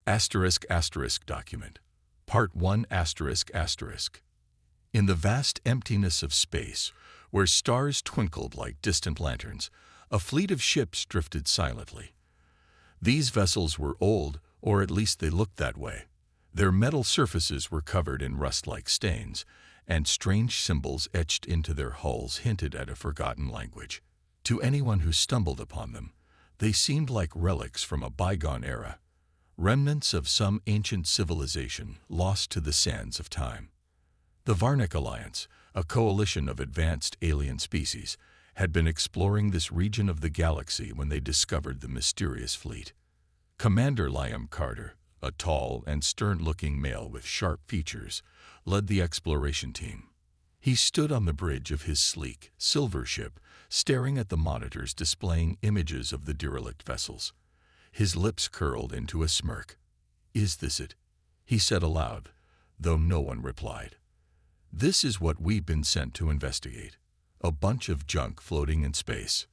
Document. Part 1 ***. In the vast emptiness of space, where stars twinkled like distant lanterns, a fleet of ships drifted silently. These vessels were old, or at least they looked that way. Their metal surfaces were covered in rust-like stains, and strange symbols etched into their hulls hinted at a forgotten language. To anyone who stumbled upon them, they seemed like relics from a bygone era, remnants of some ancient civilization lost to the sands of time. The Varnic Alliance, a coalition of advanced alien species, had been exploring this region of the galaxy when they discovered the mysterious fleet. Commander Liam Carter, a tall and stern-looking male with sharp features, led the exploration team. He stood on the bridge of his sleek, silver ship, staring at the monitors displaying images of the derelict vessels. His lips curled into a smirk. "Is this it?" he said aloud, though no one replied. "This is what we've been sent to investigate. A bunch of junk floating in space."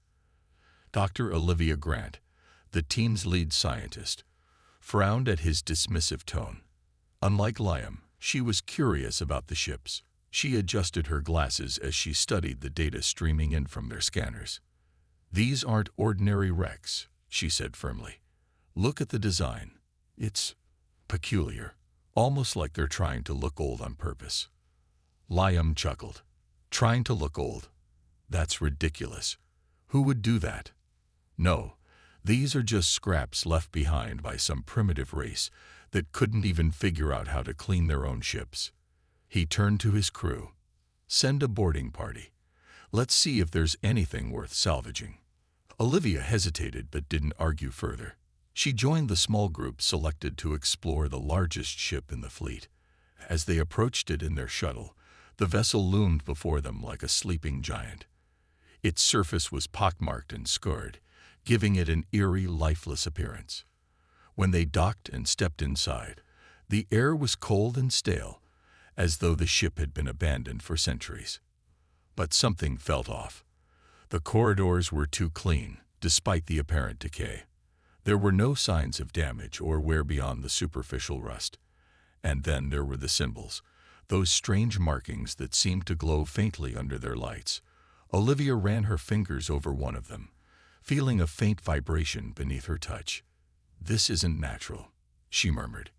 Dr. Olivia Grant, the team's lead scientist, frowned at his dismissive tone. Unlike Liam, she was curious about the ships. She adjusted her glasses as she studied the data streaming in from their scanners. "These aren't ordinary wrecks," she said firmly. "Look at the design. It's peculiar, almost like they're trying to look old on purpose." Liam chuckled. "Trying to look old? That's ridiculous. Who would do that? No, these are just scraps left behind by some primitive race that couldn't even figure out how to clean their own ships." He turned to his crew. "Send a boarding party. Let's see if there's anything worth salvaging." Olivia hesitated but didn't argue further. She joined the small group selected to explore the largest ship in the fleet. As they approached it in their shuttle, the vessel loomed before them like a sleeping giant. Its surface was pockmarked and scarred, giving it an eerie, lifeless appearance. When they docked and stepped inside, the air was cold and stale, as though the ship had been abandoned for centuries. But something felt off. The corridors were too clean, despite the apparent decay. There were no signs of damage or wear beyond the superficial rust. And then there were the symbols, those strange markings that seemed to glow faintly under their lights. Olivia ran her fingers over one of them, feeling a faint vibration beneath her touch. "This isn't natural," she murmured.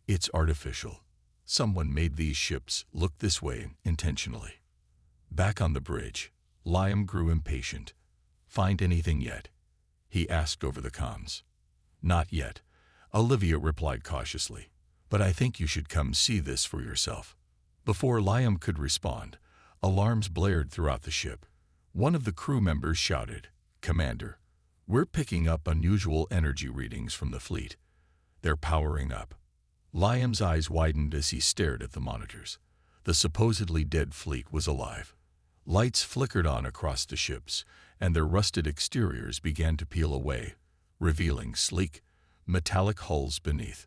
"It's artificial. Someone made these ships look this way intentionally." Back on the bridge, Liam grew impatient. "Find anything yet?" he asked over the comms. "Not yet," Olivia replied cautiously. "But I think you should come see this for yourself." Before Liam could respond, alarms blared throughout the ship. One of the crew members shouted, "Commander, we're picking up unusual energy readings from the fleet. They're powering up." Liam's eyes widened as he stared at the monitors. The supposedly dead fleet was alive. Lights flickered on across the ships, and their rusted exteriors began to peel away, revealing sleek, metallic hulls beneath.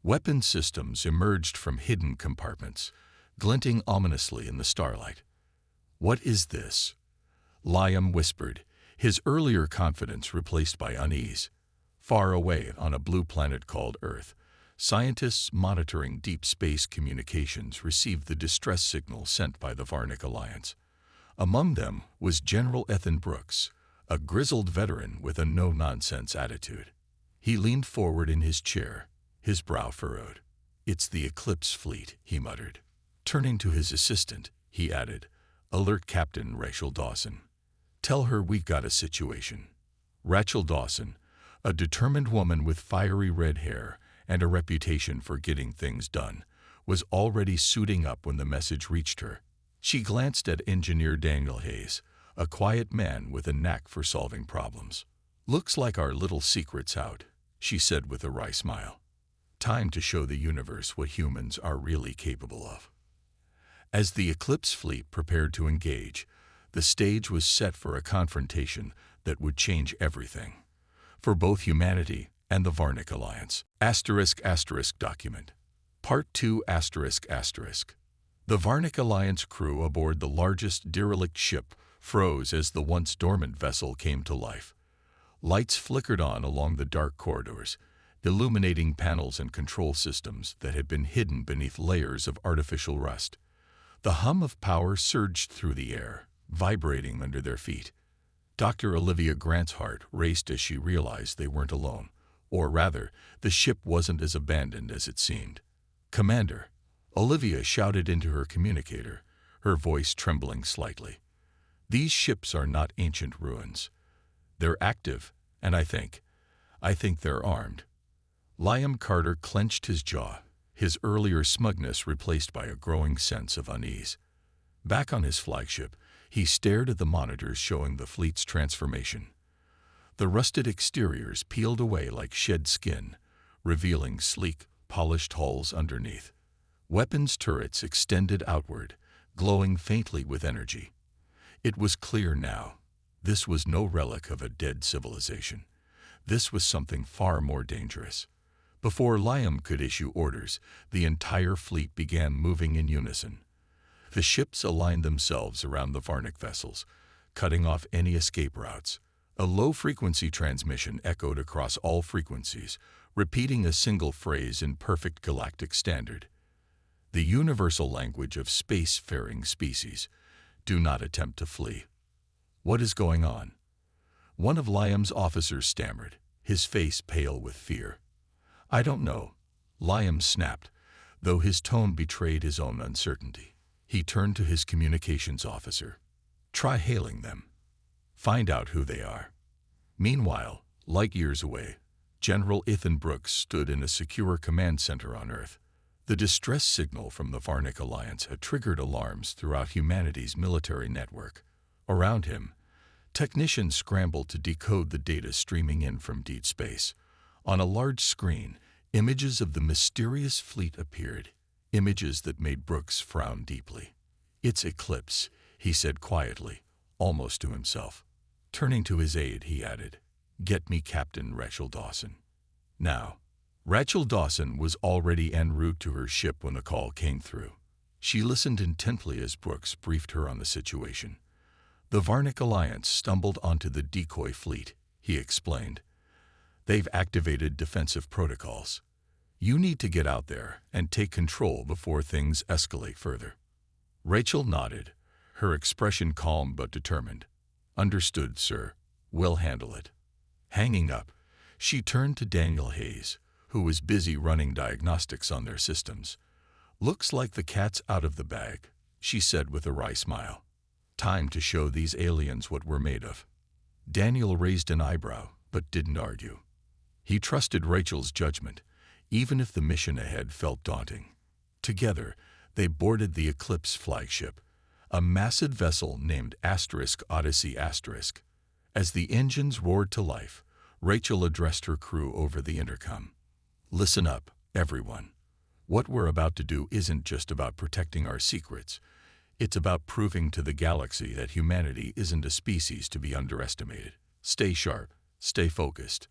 Weapon systems emerged from hidden compartments, glinting ominously in the starlight. "What is this?" Liam whispered, his earlier confidence replaced by unease. Far away on a blue planet called Earth, scientists monitoring deep space communications received the distress signal sent by the Varnic Alliance. Among them was General Ethan Brooks, a grizzled veteran with a no-nonsense attitude. He leaned forward in his chair, his brow furrowed. "It's the Eclipse fleet," he muttered. Turning to his assistant, he added, "Alert Captain Rachel Dawson. Tell her we've got a situation." Rachel Dawson, a determined woman with fiery red hair and a reputation for getting things done, was already suiting up when the message reached her. She glanced at Engineer Daniel Hayes, a quiet man with a knack for solving problems. "Looks like our little secret's out," she said with a wry smile. "Time to show the universe what humans are really capable of." As the Eclipse fleet prepared to engage, the stage was set for a confrontation that would change everything, for both humanity and the Varnic Alliance. Document. Part 2 ***. The Varnic Alliance crew aboard the largest derelict ship froze as the once dormant vessel came to life. Lights flickered on along the dark corridors, illuminating panels and control systems that had been hidden beneath layers of artificial rust. The hum of power surged through the air, vibrating under their feet. Dr. Olivia Grant's heart raced as she realized they weren't alone. Or rather, the ship wasn't as abandoned as it seemed. "Commander," Olivia shouted into her communicator, her voice trembling slightly. "These ships are not ancient ruins. They're active, and I think they're armed." Liam Carter clenched his jaw, his earlier smugness replaced by a growing sense of unease. Back on his flagship, he stared at the monitors showing the fleet's transformation. The rusted exteriors peeled away like shed skin, revealing sleek, polished hulls underneath. Weapons turrets extended outward, glowing faintly with energy. It was clear now. This was no relic of a dead civilization. This was something far more dangerous. Before Liam could issue orders, the entire fleet began moving in unison. The ships aligned themselves around the Varnic vessels, cutting off any escape routes. A low-frequency transmission echoed across all frequencies, repeating a single phrase in perfect galactic standard. The universal language of space-faring species. "Do not attempt to flee." "What is going on?" One of Liam's officers stammered, his face pale with fear. "I don't know," Liam snapped, though his tone betrayed his own uncertainty. He turned to his communications officer. "Try hailing them. Find out who they are." Meanwhile, light years away, General Ethan Brooks stood in a secure command center on Earth. The distress signal from the Varnic Alliance had triggered alarms throughout humanity's military network. Around him, technicians scrambled to decode the data streaming in from deep space. On a large screen, images of the mysterious fleet appeared, images that made Brooks frown deeply. "It's Eclipse," he said quietly, almost to himself. Turning to his aide, he added, "Get me Captain Rachel Dawson." Now, Rachel Dawson was already en route to her ship when the call came through. She listened intently as Brooks briefed her on the situation. "The Varnic Alliance stumbled onto the decoy fleet," he explained. "They've activated defensive protocols. You need to get out there and take control before things escalate further." Rachel nodded, her expression calm but determined. "Understood, sir. We'll handle it." Hanging up, she turned to Daniel Hayes, who was busy running diagnostics on their systems. "Looks like the cat's out of the bag," she said with a wry smile. "Time to show these aliens what we're made of." Daniel raised an eyebrow, but didn't argue. He trusted Rachel's judgment, even if the mission ahead felt daunting. Together, they boarded the Eclipse flagship, a massive vessel named *Odyssey*. As the engines roared to life, Rachel addressed her crew over the intercom. "Listen up, everyone. What we're about to do isn't just about protecting our secrets. It's about proving to the galaxy that humanity isn't a species to be underestimated. Stay sharp, stay focused,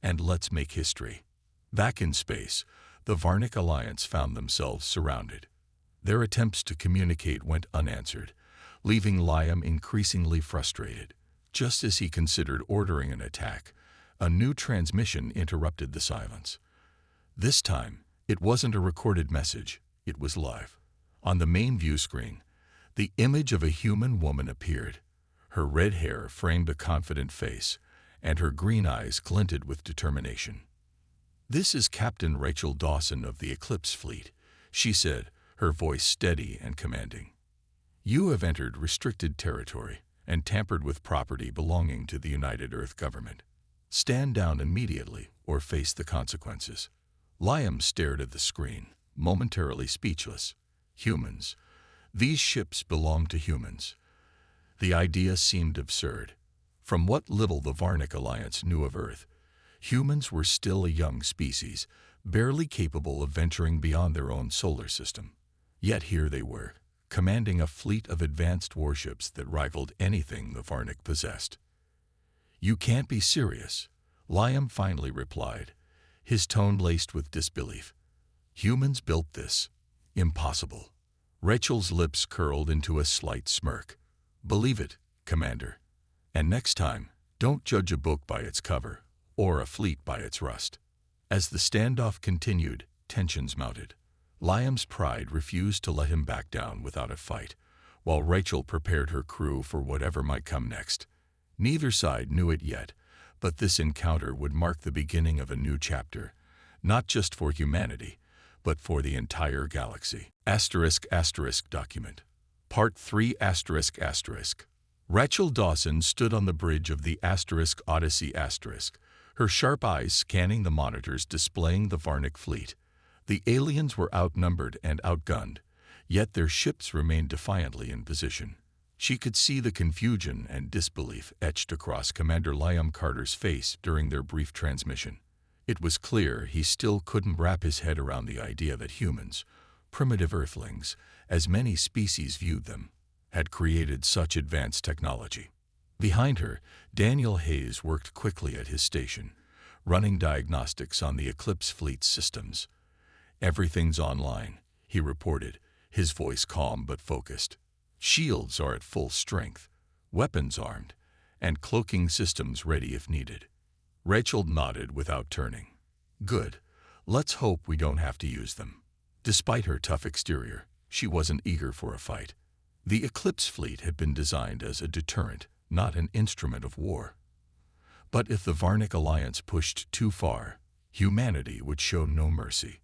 and let's make history." Back in space, the Varnic Alliance found themselves surrounded. Their attempts to communicate went unanswered, leaving Liam increasingly frustrated. Just as he considered ordering an attack, a new transmission interrupted the silence. This time, it wasn't a recorded message, it was live. On the main view screen, the image of a human woman appeared. Her red hair framed a confident face, and her green eyes glinted with determination. "This is Captain Rachel Dawson of the Eclipse Fleet," she said, her voice steady and commanding. "You have entered restricted territory and tampered with property belonging to the United Earth government. Stand down immediately or face the consequences." Liam stared at the screen, momentarily speechless. Humans. These ships belonged to humans. The idea seemed absurd. From what little the Varnic Alliance knew of Earth, humans were still a young species, barely capable of venturing beyond their own solar system. Yet here they were, commanding a fleet of advanced warships that rivaled anything the Varnic possessed. "You can't be serious," Liam finally replied, his tone laced with disbelief. "Humans built this. Impossible." Rachel's lips curled into a slight smirk. "Believe it, Commander. And next time, don't judge a book by its cover, or a fleet by its rust." As the standoff continued, tensions mounted. Liam's pride refused to let him back down without a fight, while Rachel prepared her crew for whatever might come next. Neither side knew it yet, but this encounter would mark the beginning of a new chapter, not just for humanity, but for the entire galaxy. *** document. Part 3 ***. Rachel Dawson stood on the bridge of the **Odyssey*, her sharp eyes scanning the monitors displaying the Varnic fleet. The aliens were outnumbered and outgunned, yet their ships remained defiantly in position. She could see the confusion and disbelief etched across Commander Liam Carter's face during their brief transmission. It was clear he still couldn't wrap his head around the idea that humans, primitive Earthlings, as many species viewed them, had created such advanced technology. Behind her, Daniel Hayes worked quickly at his station, running diagnostics on the Eclipse fleet's systems. "Everything's online," he reported, his voice calm but focused. "Shields are at full strength, weapons armed, and cloaking systems ready if needed." Rachel nodded without turning. "Good. Let's hope we don't have to use them." Despite her tough exterior, she wasn't eager for a fight. The Eclipse fleet had been designed as a deterrent, not an instrument of war. But if the Varnic alliance pushed too far, humanity would show no mercy.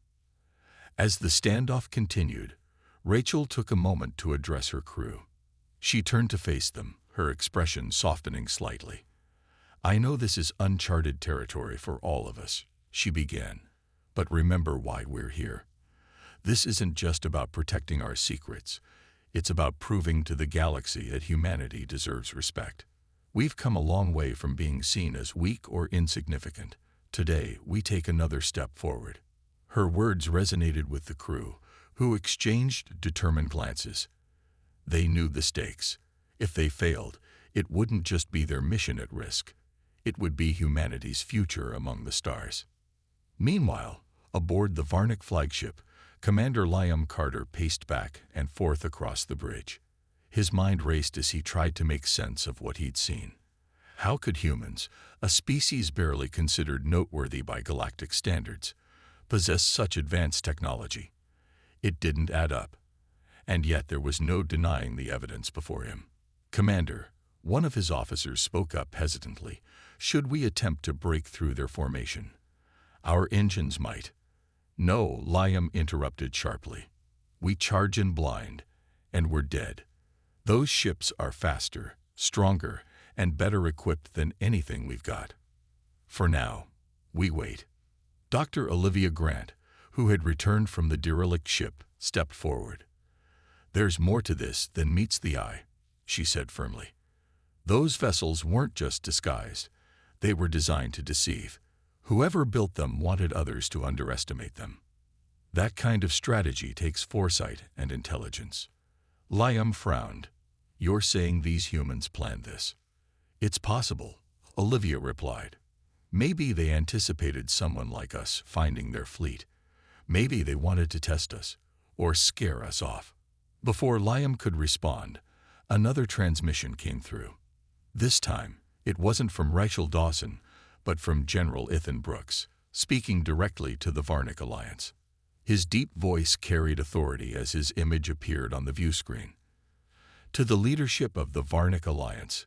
As the standoff continued, Rachel took a moment to address her crew. She turned to face them, her expression softening slightly. "I know this is uncharted territory for all of us," she began, "but remember why we're here. This isn't just about protecting our secrets. It's about proving to the galaxy that humanity deserves respect. We've come a long way from being seen as weak or insignificant. Today, we take another step forward." Her words resonated with the crew, who exchanged determined glances. They knew the stakes. If they failed, it wouldn't just be their mission at risk. It would be humanity's future among the stars. Meanwhile, aboard the Varnic flagship, Commander Liam Carter paced back and forth across the bridge. His mind raced as he tried to make sense of what he'd seen. How could humans, a species barely considered noteworthy by galactic standards, possess such advanced technology? It didn't add up. And yet there was no denying the evidence before him. "Commander," one of his officers spoke up hesitantly, "should we attempt to break through their formation? Our engines might—" "No," Liam interrupted sharply. "We charge in blind, and we're dead. Those ships are faster, stronger, and better equipped than anything we've got. For now, we wait." Dr. Olivia Grant, who had returned from the derelict ship, stepped forward. "There's more to this than meets the eye," she said firmly. "Those vessels weren't just disguised. They were designed to deceive. Whoever built them wanted others to underestimate them. That kind of strategy takes foresight and intelligence." Liam frowned. "You're saying these humans planned this?" "It's possible," Olivia replied. "Maybe they anticipated someone like us finding their fleet. Maybe they wanted to test us, or scare us off." Before Liam could respond, another transmission came through. This time, it wasn't from Rachel Dawson, but from General Ethan Brooks, speaking directly to the Varnic Alliance. His deep voice carried authority as his image appeared on the view screen. "To the leadership of the Varnic Alliance,"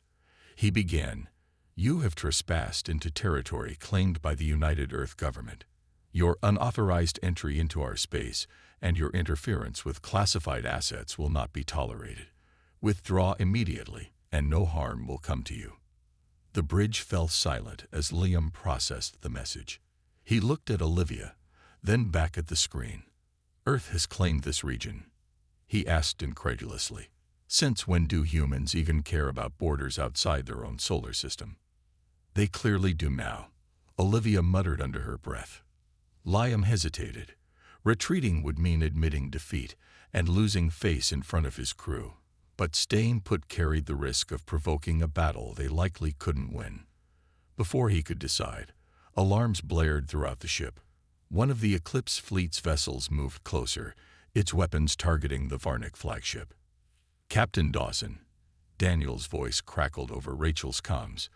he began, "you have trespassed into territory claimed by the United Earth government. Your unauthorized entry into our space and your interference with classified assets will not be tolerated. Withdraw immediately, and no harm will come to you." The bridge fell silent as Liam processed the message. He looked at Olivia, then back at the screen. "Earth has claimed this region?" he asked incredulously. "Since when do humans even care about borders outside their own solar system?" "They clearly do now," Olivia muttered under her breath. Liam hesitated. Retreating would mean admitting defeat and losing face in front of his crew. But staying put carried the risk of provoking a battle they likely couldn't win. Before he could decide, alarms blared throughout the ship. One of the Eclipse fleet's vessels moved closer, its weapons targeting the Varnic flagship. "Captain Dawson," Daniel's voice crackled over Rachel's comms.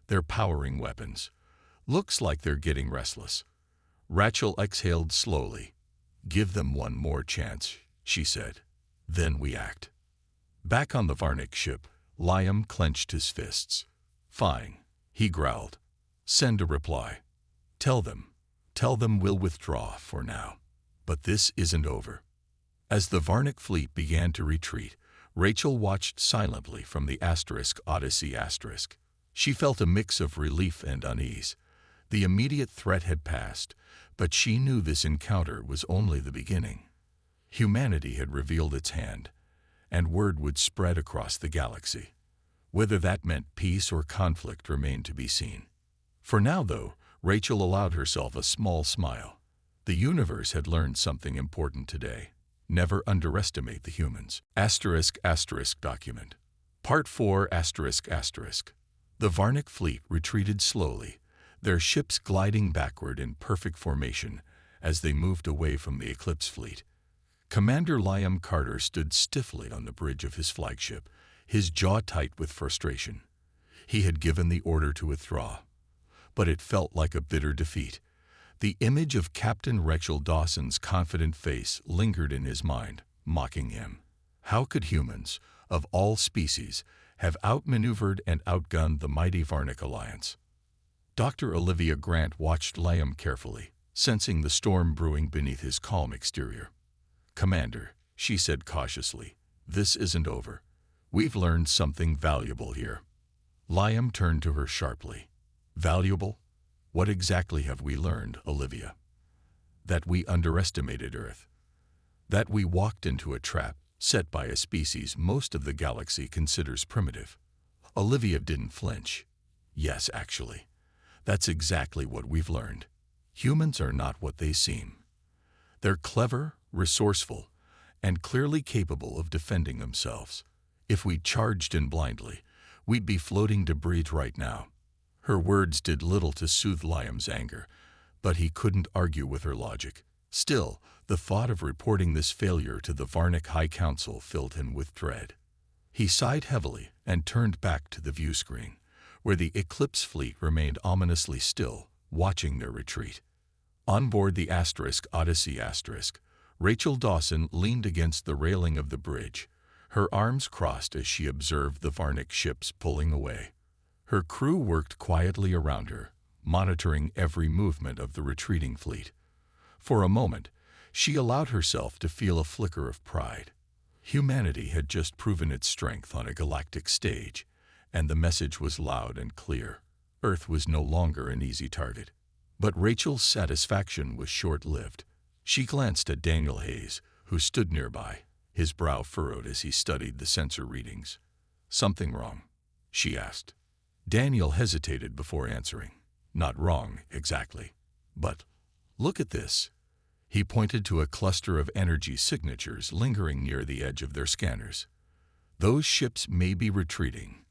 "They're powering weapons. Looks like they're getting restless." Rachel exhaled slowly. "Give them one more chance," she said. "Then we act." Back on the Varnic ship, Liam clenched his fists. "Fine," he growled. "Send a reply. Tell them we'll withdraw for now. But this isn't over." As the Varnic fleet began to retreat, Rachel watched silently from the Odyssey. She felt a mix of relief and unease. The immediate threat had passed, but she knew this encounter was only the beginning. Humanity had revealed its hand, and word would spread across the galaxy. Whether that meant peace or conflict remained to be seen. For now, though, Rachel allowed herself a small smile. The universe had learned something important today. Never underestimate the humans. *** document. Part 4 ***. The Varnic fleet retreated slowly, their ships gliding backward in perfect formation as they moved away from the Eclipse fleet. Commander Liam Carter stood stiffly on the bridge of his flagship, his jaw tight with frustration. He had given the order to withdraw, but it felt like a bitter defeat. The image of Captain Rachel Dawson's confident face lingered in his mind, mocking him. How could humans, of all species, have outmaneuvered and outgunned the mighty Varnic alliance? Dr. Olivia Grant watched Liam carefully, sensing the storm brewing beneath his calm exterior. "Commander," she said cautiously, "this isn't over. We've learned something valuable here." Liam turned to her sharply. "Valuable? What exactly have we learned, Olivia?" "That we underestimated Earth. That we walked into a trap set by a species most of the galaxy considers primitive." Olivia didn't flinch. "Yes, actually. That's exactly what we've learned. Humans are not what they seem. They're clever, resourceful, and clearly capable of defending themselves. If we charged in blindly, we'd be floating debris right now." Her words did little to soothe Liam's anger, but he couldn't argue with her logic. Still, the thought of reporting this failure to the Varnic High Council filled him with dread. He sighed heavily and turned back to the view screen, where the Eclipse fleet remained ominously still, watching their retreat. On board the Odyssey, Rachel Dawson leaned against the railing of the bridge, her arms crossed as she observed the Varnic ships pulling away. Her crew worked quietly around her, monitoring every movement of the retreating fleet. For a moment, she allowed herself to feel a flicker of pride. Humanity had just proven its strength on a galactic stage, and the message was loud and clear. Earth was no longer an easy target. But Rachel's satisfaction was short-lived. She glanced at Daniel Hayes, who stood nearby, his brow furrowed as he studied the sensor readings. "Something wrong?" she asked. Daniel hesitated before answering. "Not wrong, exactly. But look at this." He pointed to a cluster of energy signatures lingering near the edge of their scanners. "Those ships may be retreating,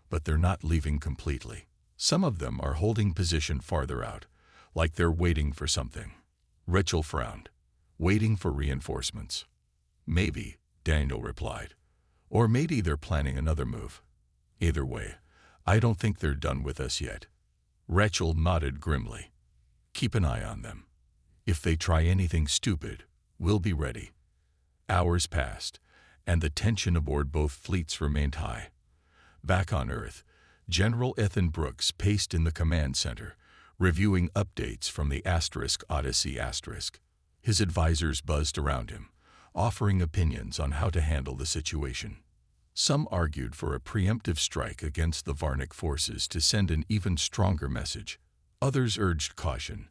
but they're not leaving completely. Some of them are holding position farther out, like they're waiting for something." Rachel frowned. "Waiting for reinforcements?" "Maybe," Daniel replied. "Or maybe they're planning another move. Either way, I don't think they're done with us yet." Rachel nodded grimly. "Keep an eye on them. If they try anything stupid, we'll be ready." Hours passed, and the tension aboard both fleets remained high. Back on Earth, General Ethan Brooks paced in the command center, reviewing updates from the Odyssey. His advisors buzzed around him, offering opinions on how to handle the situation. Some argued for a preemptive strike against the Varnic forces to send an even stronger message. Others urged caution,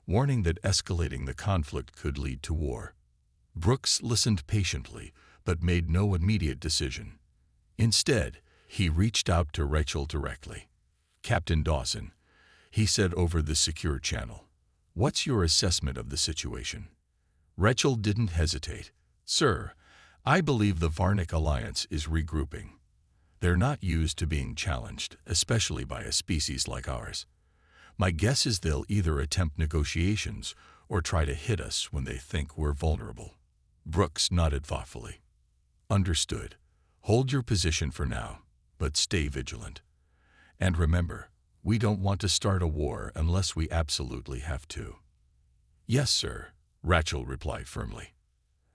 warning that escalating the conflict could lead to war. Brooks listened patiently, but made no immediate decision. Instead, he reached out to Rachel directly. "Captain Dawson," he said over the secure channel, "what's your assessment of the situation?" Rachel didn't hesitate. "Sir, I believe the Varnic alliance is regrouping. They're not used to being challenged, especially by a species like ours. My guess is they'll either attempt negotiations or try to hit us when they think we're vulnerable." Brooks nodded thoughtfully. "Understood. Hold your position for now, but stay vigilant. And remember, we don't want to start a war unless we absolutely have to." Yes, sir, Rachel replied firmly.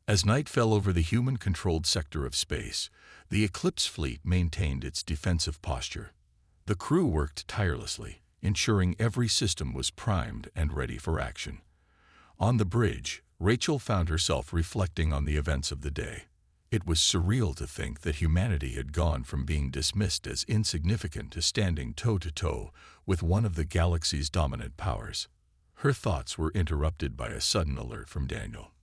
As night fell over the human-controlled sector of space, the Eclipse fleet maintained its defensive posture. The crew worked tirelessly, ensuring every system was primed and ready for action. On the bridge, Rachel found herself reflecting on the events of the day. It was surreal to think that humanity had gone from being dismissed as insignificant to standing toe-to-toe with one of the galaxy's dominant powers. Her thoughts were interrupted by a sudden alert from Daniel.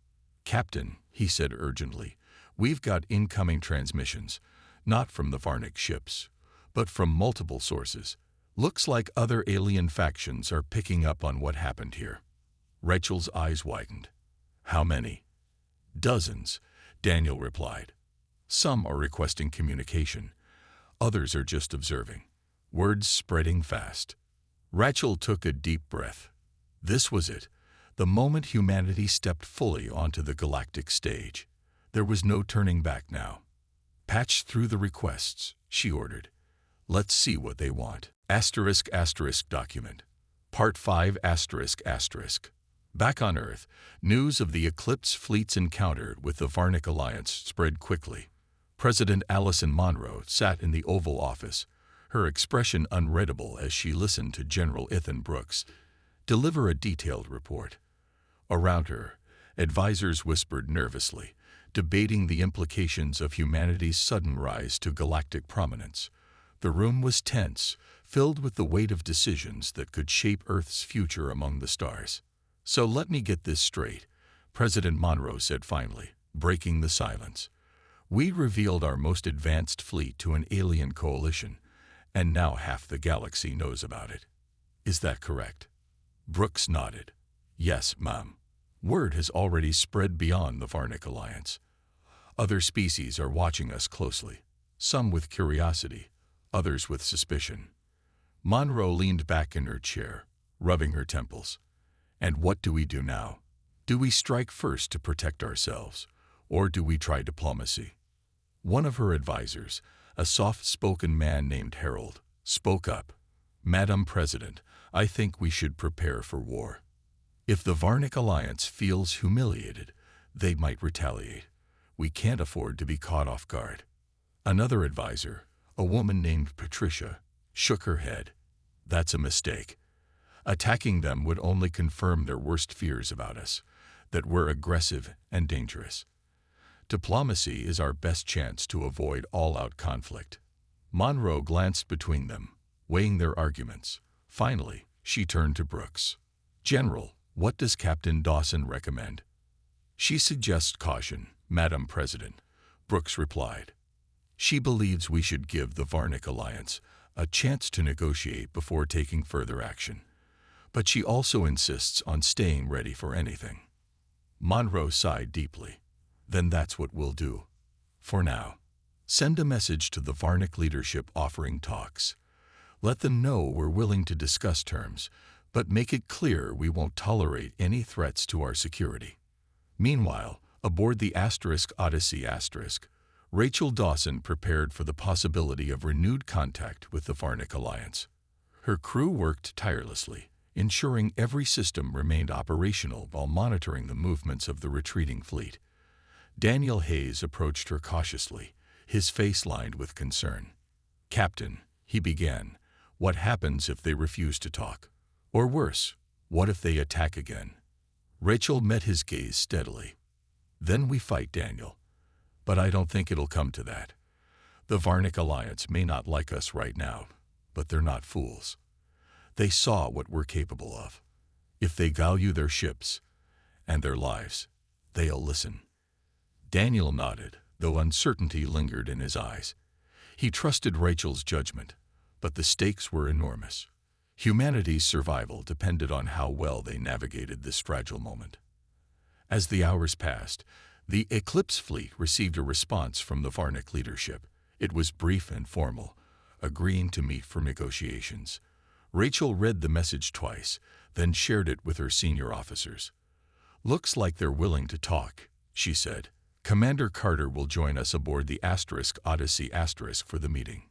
"Captain," he said urgently, "we've got incoming transmissions, not from the Varnic ships, but from multiple sources. Looks like other alien factions are picking up on what happened here." Rachel's eyes widened. "How many?" "Dozens," Daniel replied. "Some are requesting communication. Others are just observing. Word's spreading fast." Rachel took a deep breath. This was it, the moment humanity stepped fully onto the galactic stage. There was no turning back now. "Patch through the requests," she ordered. "Let's see what they want." *** document. Part 5 ***. Back on Earth, news of the Eclipse fleet's encounter with the Varnic Alliance spread quickly. President Allison Monroe sat in the Oval Office, her expression unreadable as she listened to General Ethan Brooks deliver a detailed report. Around her, advisors whispered nervously, debating the implications of humanity's sudden rise to galactic prominence. The room was tense, filled with the weight of decisions that could shape Earth's future among the stars. "So let me get this straight," President Monroe said finally, breaking the silence. "We revealed our most advanced fleet to an alien coalition, and now half the galaxy knows about it. Is that correct?" Brooks nodded. "Yes, ma'am. Word has already spread beyond the Varnic Alliance. Other species are watching us closely, some with curiosity, others with suspicion." Monroe leaned back in her chair, rubbing her temples. "And what do we do now? Do we strike first to protect ourselves, or do we try diplomacy?" One of her advisors, a soft-spoken man named Harold, spoke up. "Madam President, I think we should prepare for war. If the Varnic Alliance feels humiliated, they might retaliate. We can't afford to be caught off guard." Another advisor, a woman named Patricia, shook her head. "That's a mistake. Attacking them would only confirm their worst fears about us, that we're aggressive and dangerous. Diplomacy is our best chance to avoid all-out conflict." Monroe glanced between them, weighing their arguments. Finally, she turned to Brooks. "General, what does Captain Dawson recommend?" "She suggests caution, Madam President," Brooks replied. "She believes we should give the Varnic Alliance a chance to negotiate before taking further action. But she also insists on staying ready for anything." Monroe sighed deeply. "Then that's what we'll do. For now. Send a message to the Varnic leadership offering talks. Let them know we're willing to discuss terms, but make it clear we won't tolerate any threats to our security." Meanwhile, aboard the Odyssey Rachel Dawson prepared for the possibility of renewed contact with the Varnic Alliance. Her crew worked tirelessly, ensuring every system remained operational while monitoring the movements of the retreating fleet. Daniel Hayes approached her cautiously, his face lined with concern. "Captain," he began, "what happens if they refuse to talk? Or worse, what if they attack again?" Rachel met his gaze steadily. "Then we fight, Daniel. But I don't think it'll come to that. The Varnic Alliance may not like us right now, but they're not fools. They saw what we're capable of. If they value their ships and their lives, they'll listen." Daniel nodded, though uncertainty lingered in his eyes. He trusted Rachel's judgment, but the stakes were enormous. Humanity's survival depended on how well they navigated this fragile moment. As the hours passed, the Eclipse fleet received a response from the Varnic leadership. It was brief and formal, agreeing to meet for negotiations. Rachel read the message twice, then shared it with her senior officers. "Looks like they're willing to talk," she said. "Commander Carter will join us aboard the Odyssey for the meeting."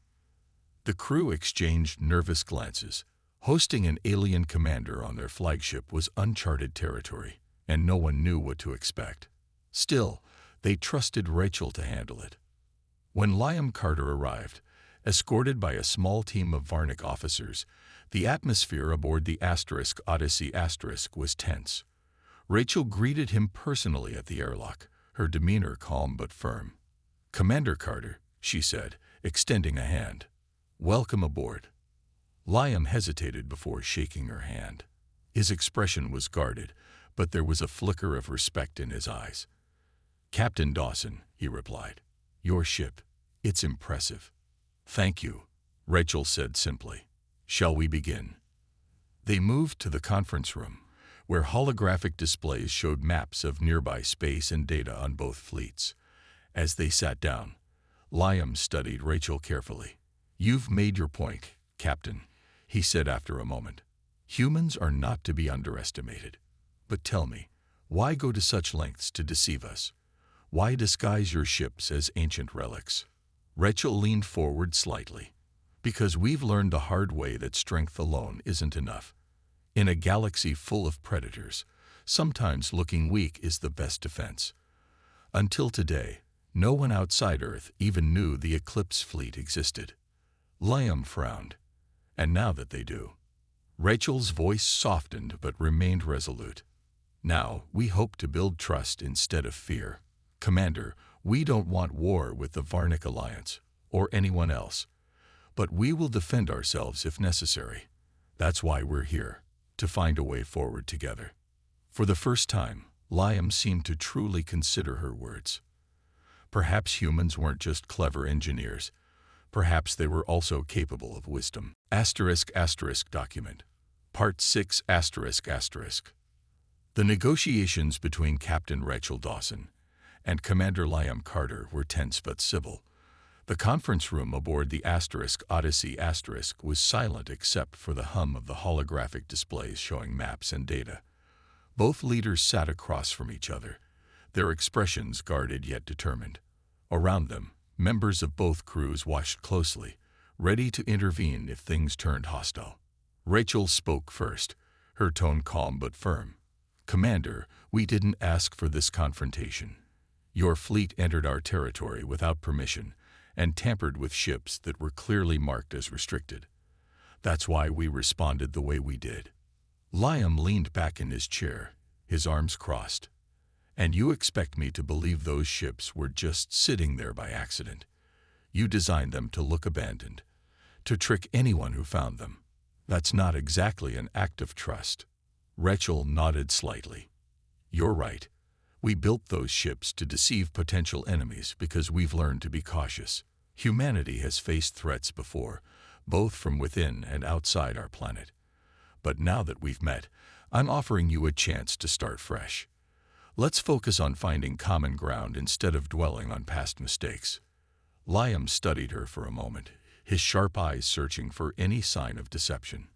The crew exchanged nervous glances. Hosting an alien commander on their flagship was uncharted territory. and no one knew what to expect. Still, they trusted Rachel to handle it. When Liam Carter arrived, escorted by a small team of Varnic officers, the atmosphere aboard the Odyssey was tense. Rachel greeted him personally at the airlock, her demeanor calm but firm. "Commander Carter," she said, extending a hand. "Welcome aboard." Liam hesitated before shaking her hand. His expression was guarded, but there was a flicker of respect in his eyes. "Captain Dawson," he replied. "Your ship. It's impressive." "Thank you," Rachel said simply. "Shall we begin?" They moved to the conference room, where holographic displays showed maps of nearby space and data on both fleets. As they sat down, Liam studied Rachel carefully. "You've made your point, Captain," he said after a moment. "Humans are not to be underestimated. But tell me, why go to such lengths to deceive us? Why disguise your ships as ancient relics?" Rachel leaned forward slightly. "Because we've learned the hard way that strength alone isn't enough. In a galaxy full of predators, sometimes looking weak is the best defense. Until today, no one outside Earth even knew the Eclipse fleet existed." Liam frowned. "And now that they do." Rachel's voice softened but remained resolute. "Now, we hope to build trust instead of fear. Commander, we don't want war with the Varnic Alliance, or anyone else. But we will defend ourselves if necessary. That's why we're here, to find a way forward together." For the first time, Liam seemed to truly consider her words. Perhaps humans weren't just clever engineers. Perhaps they were also capable of wisdom. Document. Part 6 The negotiations between Captain Rachel Dawson and Commander Liam Carter were tense but civil. The conference room aboard the Odyssey was silent except for the hum of the holographic displays showing maps and data. Both leaders sat across from each other, their expressions guarded yet determined. Around them, members of both crews watched closely, ready to intervene if things turned hostile. Rachel spoke first, her tone calm but firm. "Commander, we didn't ask for this confrontation. Your fleet entered our territory without permission and tampered with ships that were clearly marked as restricted. That's why we responded the way we did." Liam leaned back in his chair, his arms crossed. "And you expect me to believe those ships were just sitting there by accident? You designed them to look abandoned, to trick anyone who found them. That's not exactly an act of trust." Rachel nodded slightly. "You're right. We built those ships to deceive potential enemies because we've learned to be cautious. Humanity has faced threats before, both from within and outside our planet. But now that we've met, I'm offering you a chance to start fresh. Let's focus on finding common ground instead of dwelling on past mistakes." Liam studied her for a moment, his sharp eyes searching for any sign of deception.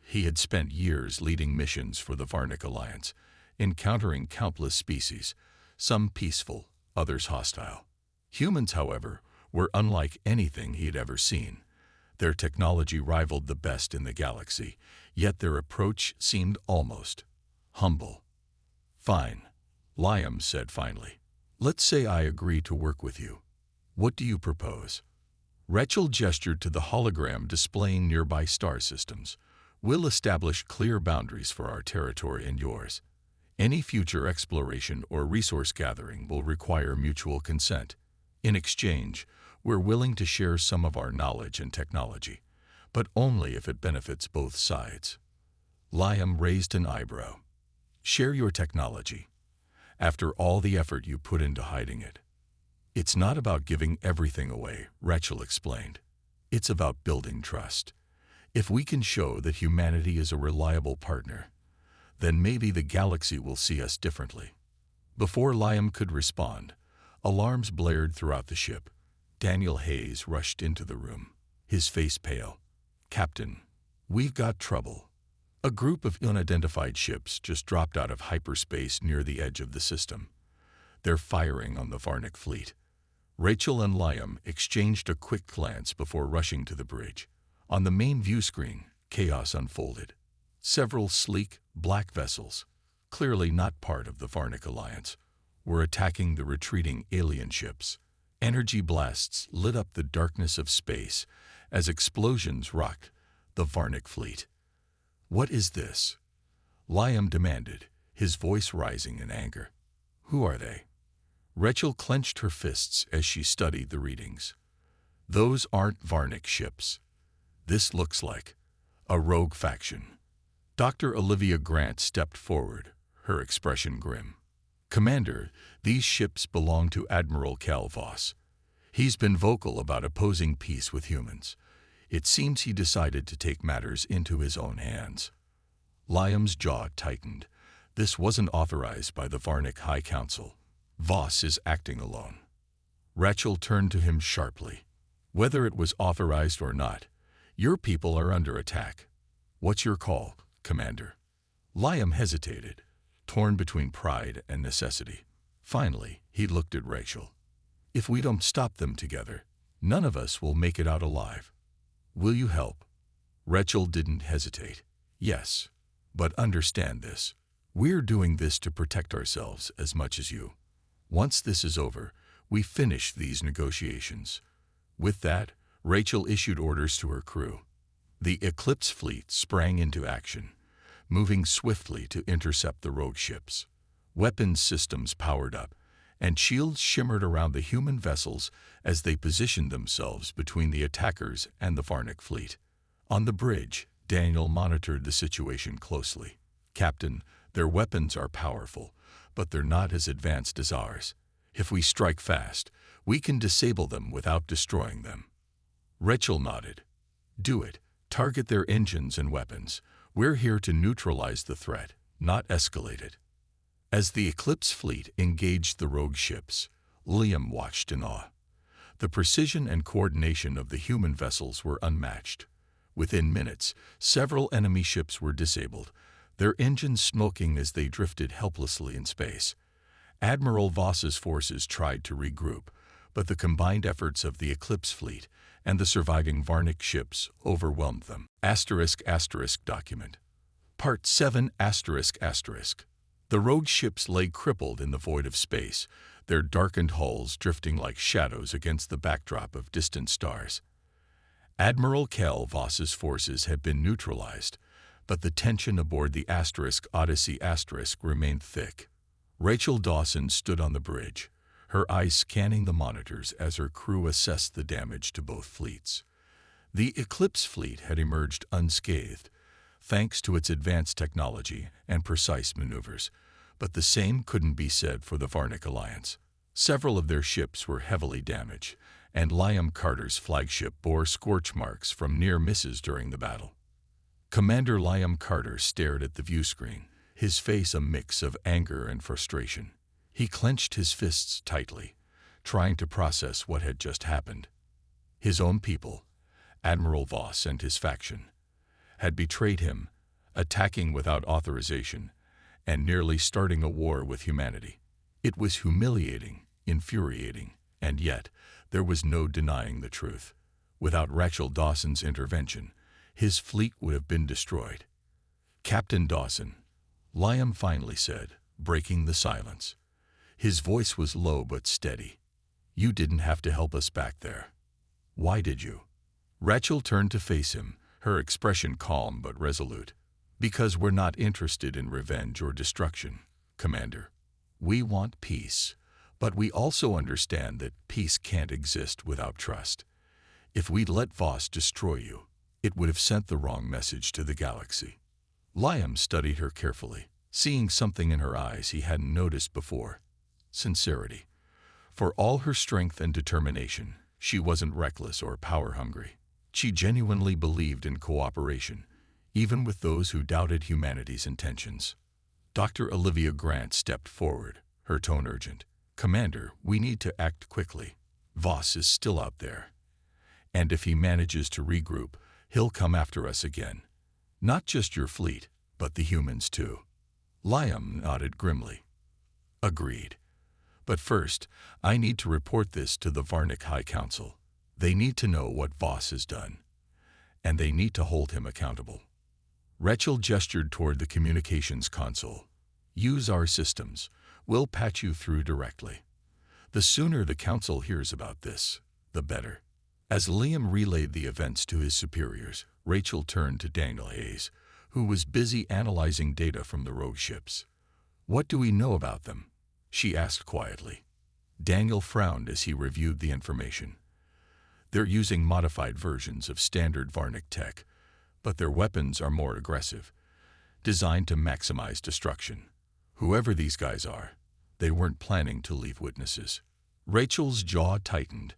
He had spent years leading missions for the Varnic Alliance, encountering countless species, some peaceful, others hostile. Humans, however, were unlike anything he had ever seen. Their technology rivaled the best in the galaxy, yet their approach seemed almost humble. "Fine," Liam said finally. "Let's say I agree to work with you. What do you propose?" Rachel gestured to the hologram displaying nearby star systems. "We'll establish clear boundaries for our territory and yours. Any future exploration or resource gathering will require mutual consent. In exchange, we're willing to share some of our knowledge and technology, but only if it benefits both sides." Liam raised an eyebrow. "Share your technology. After all the effort you put into hiding it." "It's not about giving everything away," Rachel explained. "It's about building trust. If we can show that humanity is a reliable partner, then maybe the galaxy will see us differently." Before Liam could respond, alarms blared throughout the ship. Daniel Hayes rushed into the room, his face pale. "Captain, we've got trouble. A group of unidentified ships just dropped out of hyperspace near the edge of the system. They're firing on the Varnic fleet." Rachel and Liam exchanged a quick glance before rushing to the bridge. On the main view screen, chaos unfolded. Several sleek, black vessels, clearly not part of the Varnic Alliance, were attacking the retreating alien ships. Energy blasts lit up the darkness of space as explosions rocked the Varnic fleet. "What is this?" Liam demanded, his voice rising in anger. "Who are they?" Rachel clenched her fists as she studied the readings. "Those aren't Varnic ships. This looks like a rogue faction." Dr. Olivia Grant stepped forward, her expression grim. "Commander, these ships belong to Admiral Cal Voss. He's been vocal about opposing peace with humans. It seems he decided to take matters into his own hands." Liam's jaw tightened. This wasn't authorized by the Varnic High Council. Voss is acting alone. Rachel turned to him sharply. "Whether it was authorized or not, your people are under attack. What's your call, Commander?" Liam hesitated, torn between pride and necessity. Finally, he looked at Rachel. "If we don't stop them together, none of us will make it out alive. Will you help?" Rachel didn't hesitate. "Yes, but understand this. We're doing this to protect ourselves as much as you. Once this is over, we finish these negotiations." With that, Rachel issued orders to her crew. The Eclipse fleet sprang into action, moving swiftly to intercept the rogue ships. Weapons systems powered up, and shields shimmered around the human vessels as they positioned themselves between the attackers and the Varnic fleet. On the bridge, Daniel monitored the situation closely. "Captain, their weapons are powerful, but they're not as advanced as ours. If we strike fast, we can disable them without destroying them." Rachel nodded. "Do it. Target their engines and weapons. We're here to neutralize the threat, not escalate it." As the Eclipse fleet engaged the rogue ships, Liam watched in awe. The precision and coordination of the human vessels were unmatched. Within minutes, several enemy ships were disabled, their engines smoking as they drifted helplessly in space. Admiral Voss's forces tried to regroup, but the combined efforts of the Eclipse fleet and the surviving Varnic ships overwhelmed them. *** document. Part 7 ***. The rogue ships lay crippled in the void of space, their darkened hulls drifting like shadows against the backdrop of distant stars. Admiral Cal Voss's forces had been neutralized, but the tension aboard the Odyssey remained thick. Rachel Dawson stood on the bridge, her eyes scanning the monitors as her crew assessed the damage to both fleets. The Eclipse fleet had emerged unscathed, thanks to its advanced technology and precise maneuvers, but the same couldn't be said for the Varnic Alliance. Several of their ships were heavily damaged, and Liam Carter's flagship bore scorch marks from near misses during the battle. Commander Liam Carter stared at the viewscreen, his face a mix of anger and frustration. He clenched his fists tightly, trying to process what had just happened. His own people, Admiral Voss and his faction, had betrayed him, attacking without authorization, and nearly starting a war with humanity. It was humiliating, infuriating, and yet there was no denying the truth. Without Rachel Dawson's intervention, his fleet would have been destroyed. "Captain Dawson," Liam finally said, breaking the silence. His voice was low but steady. "You didn't have to help us back there. Why did you?" Rachel turned to face him, her expression calm but resolute. "Because we're not interested in revenge or destruction, Commander. We want peace, but we also understand that peace can't exist without trust. If we'd let Voss destroy you, it would have sent the wrong message to the galaxy." Liam studied her carefully, seeing something in her eyes he hadn't noticed before: sincerity. For all her strength and determination, she wasn't reckless or power-hungry. She genuinely believed in cooperation, even with those who doubted humanity's intentions. Dr. Olivia Grant stepped forward, her tone urgent. "Commander, we need to act quickly. Voss is still out there. And if he manages to regroup, he'll come after us again. Not just your fleet, but the humans too." Liam nodded grimly. "Agreed. But first, I need to report this to the Varnic High Council. They need to know what Voss has done, and they need to hold him accountable." Rachel gestured toward the communications console. Use our systems. We'll patch you through directly. The sooner the council hears about this, the better. As Liam relayed the events to his superiors, Rachel turned to Daniel Hayes, who was busy analyzing data from the rogue ships. "What do we know about them?" she asked quietly. Daniel frowned as he reviewed the information. "They're using modified versions of standard Varnic tech, but their weapons are more aggressive, designed to maximize destruction. Whoever these guys are, they weren't planning to leave witnesses." Rachel's jaw tightened.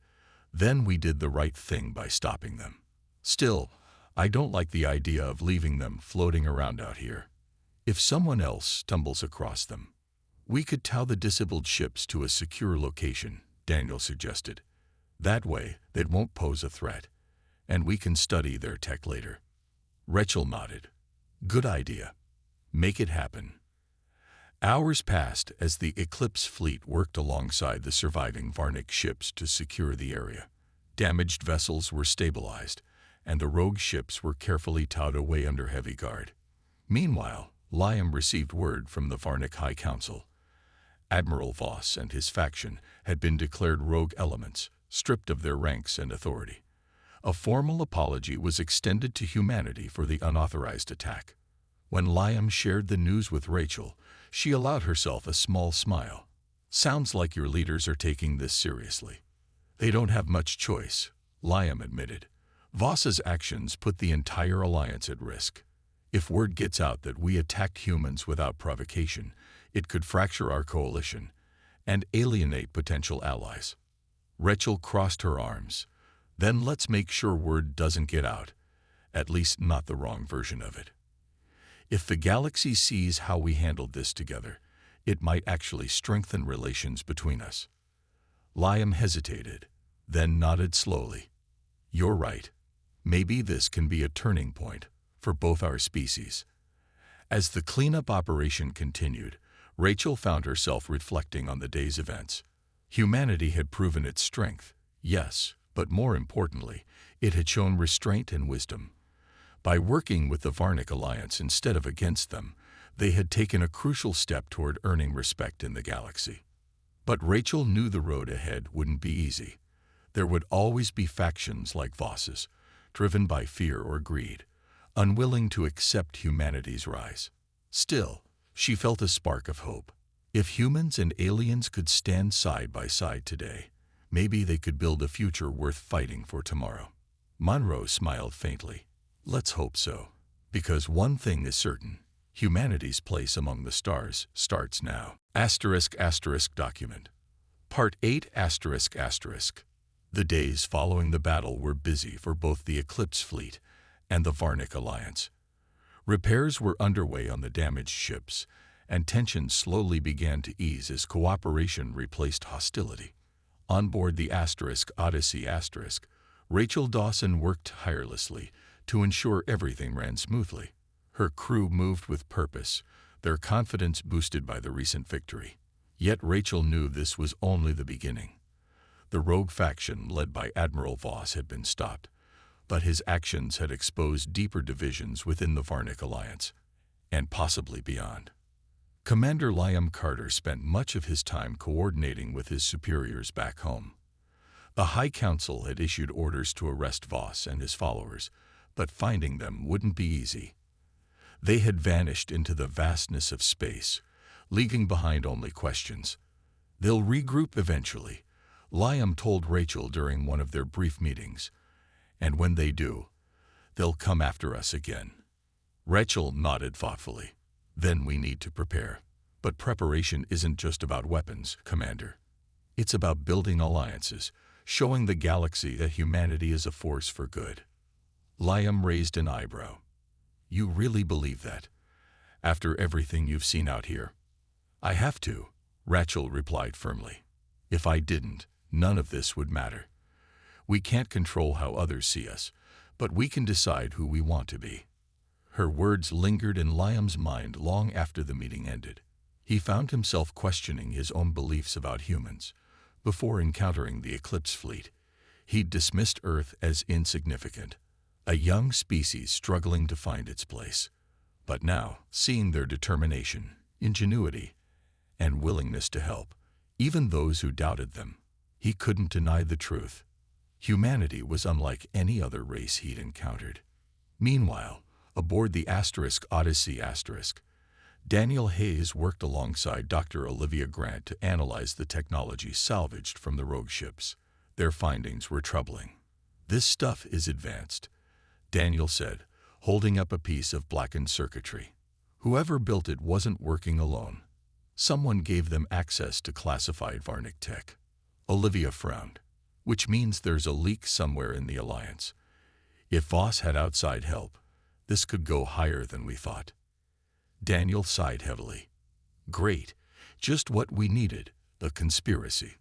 "Then we did the right thing by stopping them. Still, I don't like the idea of leaving them floating around out here. If someone else stumbles across them, we could tow the disabled ships to a secure location," Daniel suggested. "That way, they won't pose a threat, and we can study their tech later." Rachel nodded. "Good idea. Make it happen." Hours passed as the Eclipse fleet worked alongside the surviving Varnic ships to secure the area. Damaged vessels were stabilized, and the rogue ships were carefully towed away under heavy guard. Meanwhile, Liam received word from the Varnic High Council. Admiral Voss and his faction had been declared rogue elements, stripped of their ranks and authority. A formal apology was extended to humanity for the unauthorized attack. When Liam shared the news with Rachel, she allowed herself a small smile. "Sounds like your leaders are taking this seriously." "They don't have much choice," Liam admitted. "Voss's actions put the entire alliance at risk. If word gets out that we attacked humans without provocation, it could fracture our coalition and alienate potential allies." Rachel crossed her arms. "Then let's make sure word doesn't get out, at least not the wrong version of it. If the galaxy sees how we handled this together, it might actually strengthen relations between us." Liam hesitated, then nodded slowly. "You're right. Maybe this can be a turning point for both our species." As the cleanup operation continued, Rachel found herself reflecting on the day's events. Humanity had proven its strength, yes, but more importantly, it had shown restraint and wisdom. By working with the Varnic Alliance instead of against them, they had taken a crucial step toward earning respect in the galaxy. But Rachel knew the road ahead wouldn't be easy. There would always be factions like Voss's, driven by fear or greed, unwilling to accept humanity's rise. Still, she felt a spark of hope. If humans and aliens could stand side by side today, maybe they could build a future worth fighting for tomorrow. Monroe smiled faintly. "Let's hope so. Because one thing is certain, humanity's place among the stars starts now." Document. Part 8 ***. The days following the battle were busy for both the Eclipse fleet and the Varnic Alliance. Repairs were underway on the damaged ships, and tensions slowly began to ease as cooperation replaced hostility. On board the Odyssey ***, Rachel Dawson worked tirelessly to ensure everything ran smoothly. Her crew moved with purpose, their confidence boosted by the recent victory. Yet Rachel knew this was only the beginning. The rogue faction led by Admiral Voss had been stopped, but his actions had exposed deeper divisions within the Varnic Alliance, and possibly beyond. Commander Liam Carter spent much of his time coordinating with his superiors back home. The High Council had issued orders to arrest Voss and his followers, but finding them wouldn't be easy. They had vanished into the vastness of space, leaving behind only questions. "They'll regroup eventually," Liam told Rachel during one of their brief meetings. "And when they do, they'll come after us again." Rachel nodded thoughtfully. "Then we need to prepare. But preparation isn't just about weapons, Commander. It's about building alliances, showing the galaxy that humanity is a force for good." Liam raised an eyebrow. "You really believe that, after everything you've seen out here?" "I have to," Rachel replied firmly. "If I didn't, none of this would matter. We can't control how others see us, but we can decide who we want to be." Her words lingered in Liam's mind long after the meeting ended. He found himself questioning his own beliefs about humans. Before encountering the Eclipse fleet, he'd dismissed Earth as insignificant, a young species struggling to find its place. But now, seeing their determination, ingenuity, and willingness to help, even those who doubted them. He couldn't deny the truth. Humanity was unlike any other race he'd encountered. Meanwhile, aboard the Odyssey Daniel Hayes worked alongside Dr. Olivia Grant to analyze the technology salvaged from the rogue ships. Their findings were troubling. "This stuff is advanced," Daniel said, holding up a piece of blackened circuitry. "Whoever built it wasn't working alone. Someone gave them access to classified Varnic tech." Olivia frowned. "Which means there's a leak somewhere in the Alliance. If Voss had outside help, this could go higher than we thought." Daniel sighed heavily. "Great. Just what we needed, the conspiracy."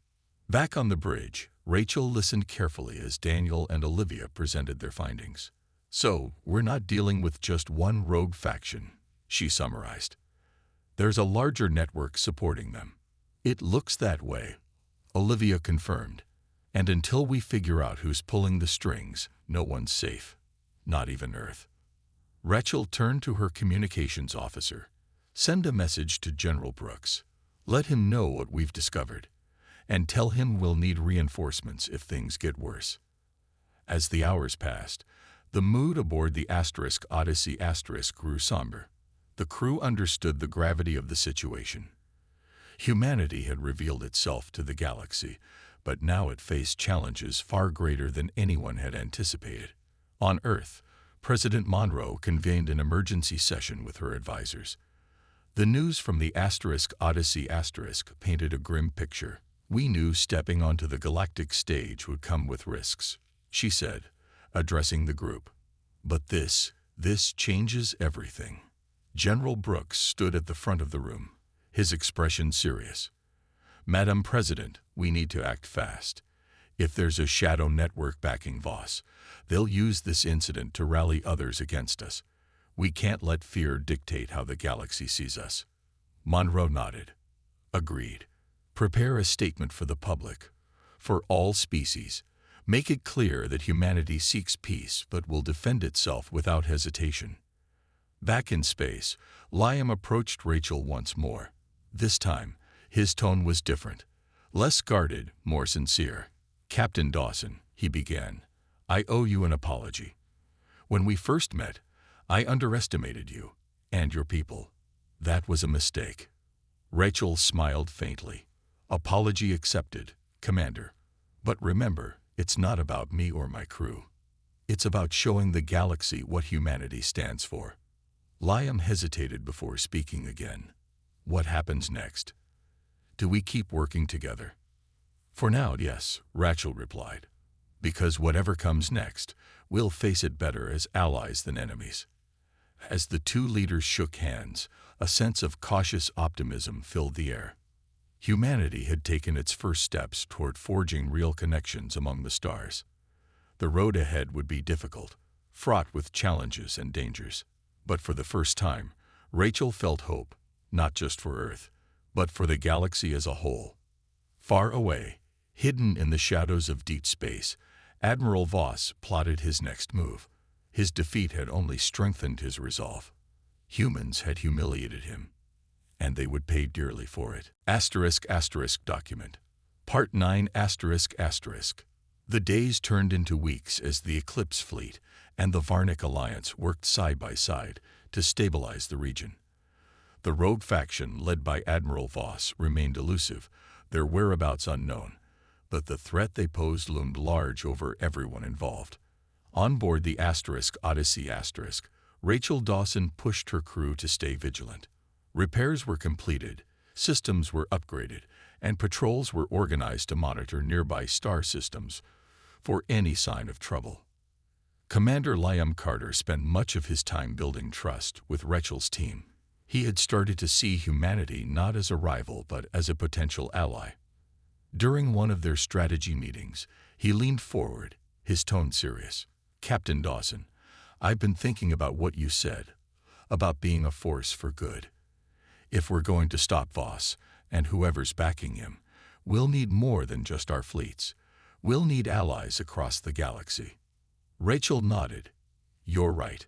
Back on the bridge, Rachel listened carefully as Daniel and Olivia presented their findings. "So, we're not dealing with just one rogue faction," she summarized. "There's a larger network supporting them." "It looks that way," Olivia confirmed. "And until we figure out who's pulling the strings, no one's safe. Not even Earth." Rachel turned to her communications officer. "Send a message to General Brooks. Let him know what we've discovered. And tell him we'll need reinforcements if things get worse." As the hours passed, the mood aboard the Odyssey grew somber. The crew understood the gravity of the situation. Humanity had revealed itself to the galaxy, but now it faced challenges far greater than anyone had anticipated. On Earth, President Monroe convened an emergency session with her advisors. The news from the Odyssey painted a grim picture. "We knew stepping onto the galactic stage would come with risks," she said, addressing the group. "But this changes everything." General Brooks stood at the front of the room, his expression serious. "Madam President, we need to act fast. If there's a shadow network backing Voss, they'll use this incident to rally others against us. We can't let fear dictate how the galaxy sees us." Monroe nodded. "Agreed. Prepare a statement for the public, for all species. Make it clear that humanity seeks peace but will defend itself without hesitation." Back in space, Liam approached Rachel once more. This time, his tone was different. Less guarded, more sincere. "Captain Dawson," he began, "I owe you an apology. When we first met, I underestimated you and your people. That was a mistake." Rachel smiled faintly. "Apology accepted, Commander. But remember, it's not about me or my crew. It's about showing the galaxy what humanity stands for." Liam hesitated before speaking again. "What happens next? Do we keep working together?" "For now, yes," Rachel replied. "Because whatever comes next, we'll face it better as allies than enemies." As the two leaders shook hands, a sense of cautious optimism filled the air. Humanity had taken its first steps toward forging real connections among the stars. The road ahead would be difficult, fraught with challenges and dangers. But for the first time, Rachel felt hope, not just for Earth, but for the galaxy as a whole. Far away, hidden in the shadows of deep space, Admiral Voss plotted his next move. His defeat had only strengthened his resolve. Humans had humiliated him, and they would pay dearly for it. Document. Part 9 The days turned into weeks as the Eclipse Fleet and the Varnic Alliance worked side by side to stabilize the region. The rogue faction, led by Admiral Voss, remained elusive, their whereabouts unknown, but the threat they posed loomed large over everyone involved. On board the Odyssey, Rachel Dawson pushed her crew to stay vigilant. Repairs were completed, systems were upgraded, and patrols were organized to monitor nearby star systems for any sign of trouble. Commander Liam Carter spent much of his time building trust with Rachel's team. He had started to see humanity not as a rival but as a potential ally. During one of their strategy meetings, he leaned forward, his tone serious. "Captain Dawson, I've been thinking about what you said, about being a force for good. If we're going to stop Voss, and whoever's backing him, we'll need more than just our fleets. We'll need allies across the galaxy." Rachel nodded. "You're right.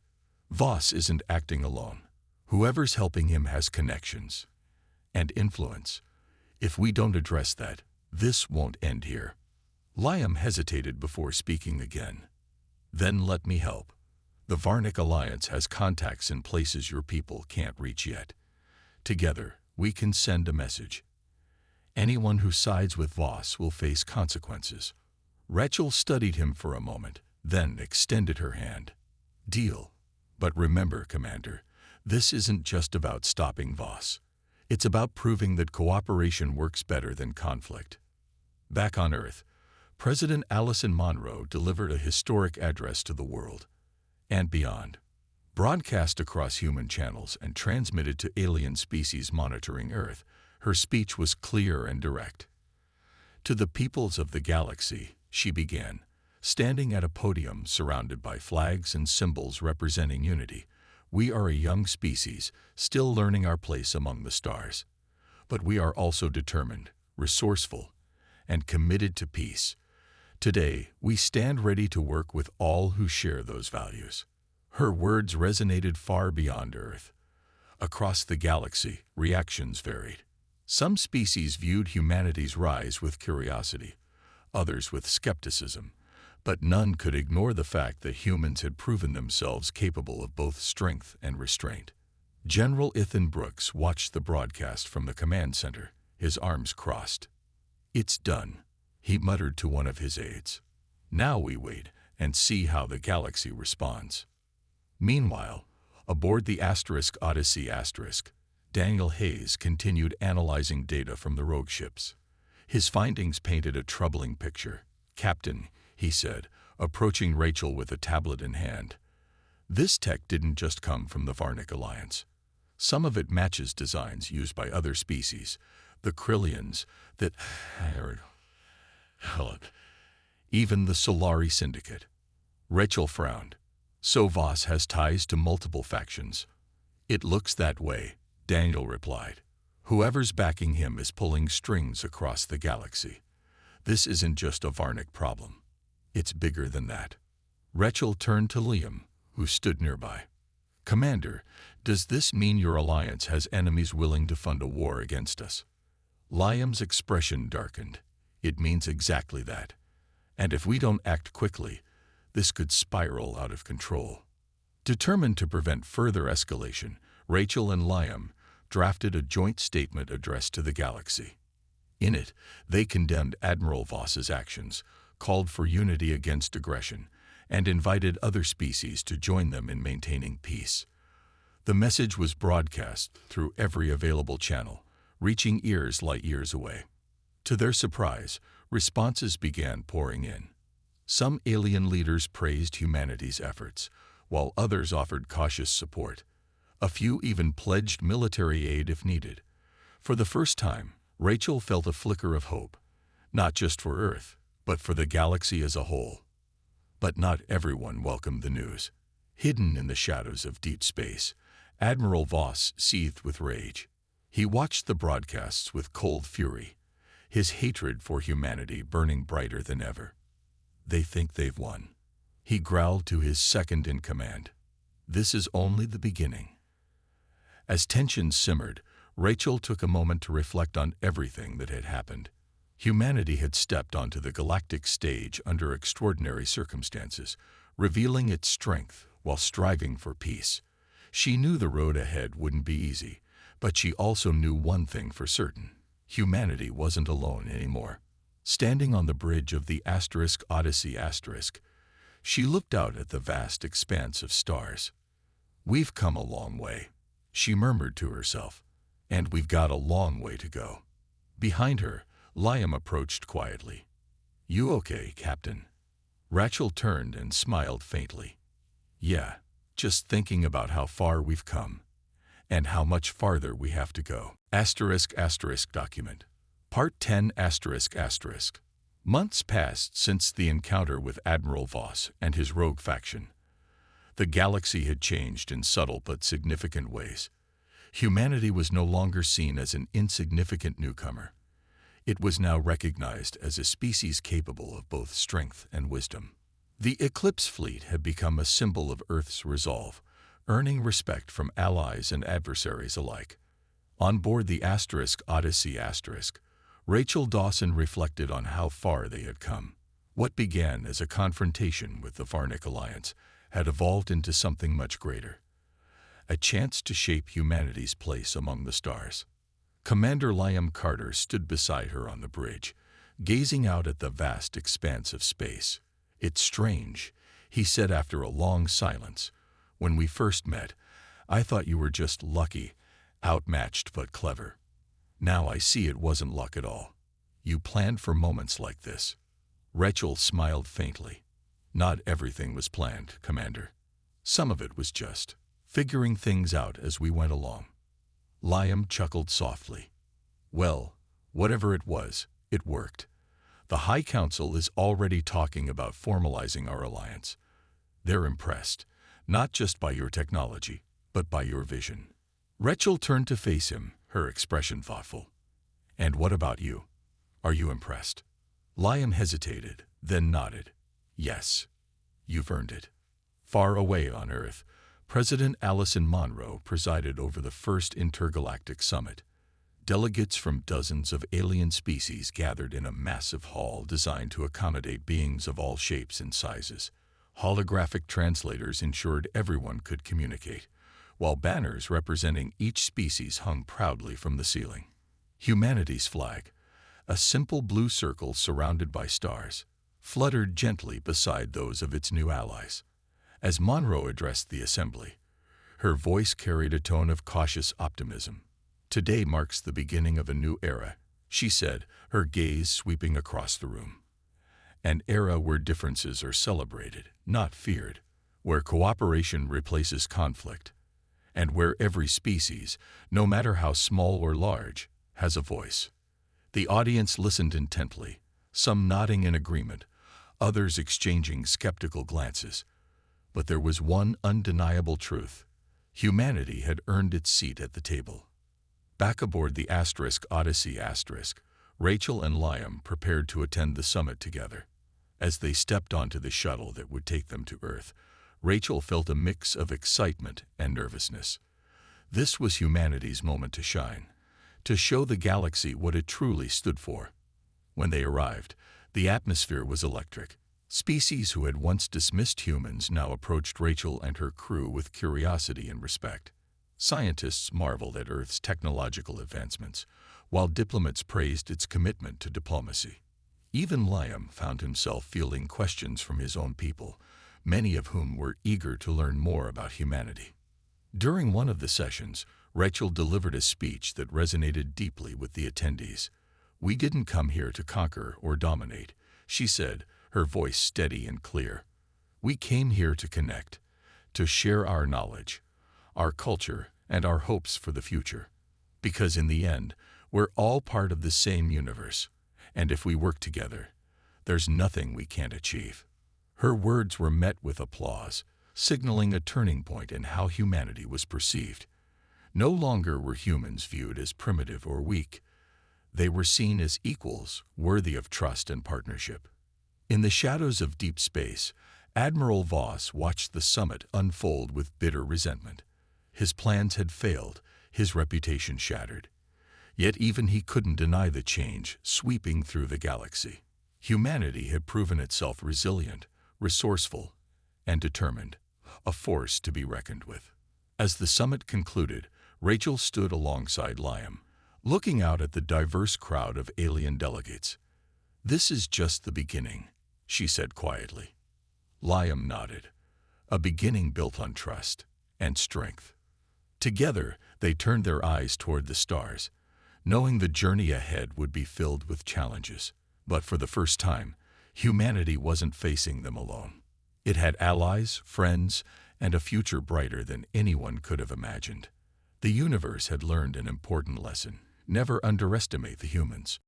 Voss isn't acting alone. Whoever's helping him has connections, and influence. If we don't address that, this won't end here. Liam hesitated before speaking again. Then let me help. The Varnic Alliance has contacts in places your people can't reach yet. Together, we can send a message. Anyone who sides with Voss will face consequences. Rachel studied him for a moment, then extended her hand. Deal. But remember, Commander, this isn't just about stopping Voss. It's about proving that cooperation works better than conflict. Back on Earth, President Allison Monroe delivered a historic address to the world and beyond, broadcast across human channels and transmitted to alien species monitoring Earth. Her speech was clear and direct. To the peoples of the galaxy, she began, standing at a podium surrounded by flags and symbols representing unity. We are a young species, still learning our place among the stars. But we are also determined, resourceful, and committed to peace. Today, we stand ready to work with all who share those values. Her words resonated far beyond Earth. Across the galaxy, reactions varied. Some species viewed humanity's rise with curiosity, others with skepticism, but none could ignore the fact that humans had proven themselves capable of both strength and restraint. General Ethan Brooks watched the broadcast from the command center, his arms crossed. "It's done," he muttered to one of his aides. "Now we wait and see how the galaxy responds." Meanwhile, aboard the Odyssey Daniel Hayes continued analyzing data from the rogue ships. His findings painted a troubling picture. "Captain," he said, approaching Rachel with a tablet in hand, "this tech didn't just come from the Varnic Alliance. Some of it matches designs used by other species, the Krillians, even the Solari Syndicate." Rachel frowned. "So Voss has ties to multiple factions." "It looks that way," Daniel replied. "Whoever's backing him is pulling strings across the galaxy. This isn't just a Varnic problem. It's bigger than that." Rachel turned to Liam, who stood nearby. "Commander, does this mean your alliance has enemies willing to fund a war against us?" Liam's expression darkened. "It means exactly that. And if we don't act quickly, this could spiral out of control." Determined to prevent further escalation, Rachel and Liam drafted a joint statement addressed to the galaxy. In it, they condemned Admiral Voss's actions, called for unity against aggression, and invited other species to join them in maintaining peace. The message was broadcast through every available channel, reaching ears light years away. To their surprise, responses began pouring in. Some alien leaders praised humanity's efforts, while others offered cautious support. A few even pledged military aid if needed. For the first time, Rachel felt a flicker of hope, not just for Earth, but for the galaxy as a whole. But not everyone welcomed the news. Hidden in the shadows of deep space, Admiral Voss seethed with rage. He watched the broadcasts with cold fury, his hatred for humanity burning brighter than ever. "They think they've won," he growled to his second-in-command. "This is only the beginning." As tensions simmered, Rachel took a moment to reflect on everything that had happened. Humanity had stepped onto the galactic stage under extraordinary circumstances, revealing its strength while striving for peace. She knew the road ahead wouldn't be easy, but she also knew one thing for certain: humanity wasn't alone anymore. Standing on the bridge of the Odyssey, she looked out at the vast expanse of stars. "We've come a long way," she murmured to herself, "and we've got a long way to go." Behind her, Liam approached quietly. "You okay, Captain?" Rachel turned and smiled faintly. "Yeah, just thinking about how far we've come, and how much farther we have to go." Document. Part 10 ***. Months passed since the encounter with Admiral Voss and his rogue faction. The galaxy had changed in subtle but significant ways. Humanity was no longer seen as an insignificant newcomer. It was now recognized as a species capable of both strength and wisdom. The Eclipse fleet had become a symbol of Earth's resolve, earning respect from allies and adversaries alike. On board the Odyssey Rachel Dawson reflected on how far they had come. What began as a confrontation with the Varnic Alliance had evolved into something much greater, a chance to shape humanity's place among the stars. Commander Liam Carter stood beside her on the bridge, gazing out at the vast expanse of space. "It's strange," he said after a long silence. "When we first met, I thought you were just lucky, outmatched but clever. Now I see it wasn't luck at all. You planned for moments like this." Rachel smiled faintly. "Not everything was planned, Commander. Some of it was just figuring things out as we went along." Liam chuckled softly. "Well, whatever it was, it worked. The High Council is already talking about formalizing our alliance. They're impressed, not just by your technology, but by your vision." Rachel turned to face him, her expression thoughtful. "And what about you? Are you impressed?" Liam hesitated, then nodded. "Yes. You've earned it." Far away on Earth, President Allison Monroe presided over the first intergalactic summit. Delegates from dozens of alien species gathered in a massive hall designed to accommodate beings of all shapes and sizes. Holographic translators ensured everyone could communicate, while banners representing each species hung proudly from the ceiling. Humanity's flag, a simple blue circle surrounded by stars, fluttered gently beside those of its new allies. As Monroe addressed the assembly, her voice carried a tone of cautious optimism. "Today marks the beginning of a new era," she said, her gaze sweeping across the room. "An era where differences are celebrated, not feared, where cooperation replaces conflict, and where every species, no matter how small or large, has a voice." The audience listened intently, some nodding in agreement, others exchanging skeptical glances. But there was one undeniable truth. Humanity had earned its seat at the table. Back aboard the Odyssey Rachel and Liam prepared to attend the summit together. As they stepped onto the shuttle that would take them to Earth, Rachel felt a mix of excitement and nervousness. This was humanity's moment to shine, to show the galaxy what it truly stood for. When they arrived, the atmosphere was electric. Species who had once dismissed humans now approached Rachel and her crew with curiosity and respect. Scientists marveled at Earth's technological advancements, while diplomats praised its commitment to diplomacy. Even Liam found himself fielding questions from his own people, many of whom were eager to learn more about humanity. During one of the sessions, Rachel delivered a speech that resonated deeply with the attendees. "We didn't come here to conquer or dominate," she said, her voice steady and clear. "We came here to connect, to share our knowledge, our culture, and our hopes for the future. Because in the end, we're all part of the same universe, and if we work together, there's nothing we can't achieve." Her words were met with applause, signaling a turning point in how humanity was perceived. No longer were humans viewed as primitive or weak. They were seen as equals, worthy of trust and partnership. In the shadows of deep space, Admiral Voss watched the summit unfold with bitter resentment. His plans had failed, his reputation shattered. Yet even he couldn't deny the change sweeping through the galaxy. Humanity had proven itself resilient, resourceful, and determined, a force to be reckoned with. As the summit concluded, Rachel stood alongside Liam, looking out at the diverse crowd of alien delegates. "This is just the beginning," she said quietly. Liam nodded, a beginning built on trust and strength. Together, they turned their eyes toward the stars, knowing the journey ahead would be filled with challenges. But for the first time, humanity wasn't facing them alone. It had allies, friends, and a future brighter than anyone could have imagined. The universe had learned an important lesson: never underestimate the humans.